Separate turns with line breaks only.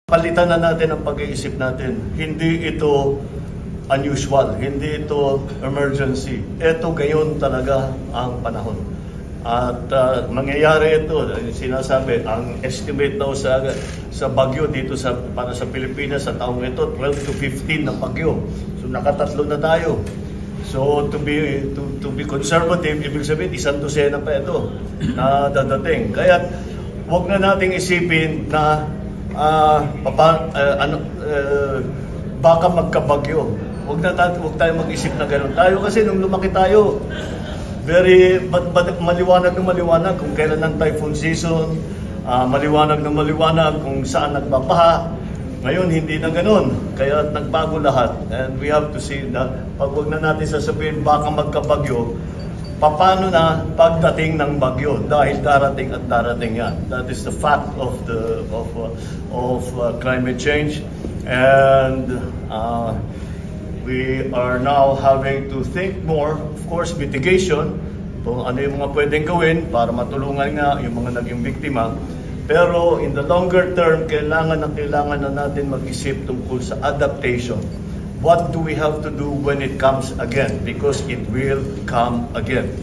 Palitan na natin ang pag-iisip natin. Hindi ito unusual, hindi ito emergency. Ito gayon talaga ang panahon. At mangyayari ito, sinasabi, ang estimate daw sa bagyo dito para sa Pilipinas sa taong ito, 12 to 15 na bagyo. So nakatatlo na tayo. So to be conservative, ibig sabihin isang dosena pa ito na dadating. Kaya wag na nating isipin na baka magkabagyo. Huwag tayo mag-isip na gano'n. Tayo kasi nung lumaki tayo, maliwanag na maliwanag kung kailan ang typhoon season, maliwanag na maliwanag kung saan nagbabaha. Ngayon, hindi na gano'n. Kaya nagbago lahat. And we have to see na pag huwag na natin sasabihin baka magkabagyo, paano na pagdating ng bagyo dahil darating at darating yan. That is the fact of climate change, and we are now having to think more. Of course, mitigation. Kung ano yung mga pwedeng gawin para matulungan nga yung mga naging biktima. Pero in the longer term, kailangan na natin mag-isip tungkol sa adaptation. What do we have to do when it comes again? Because it will come again.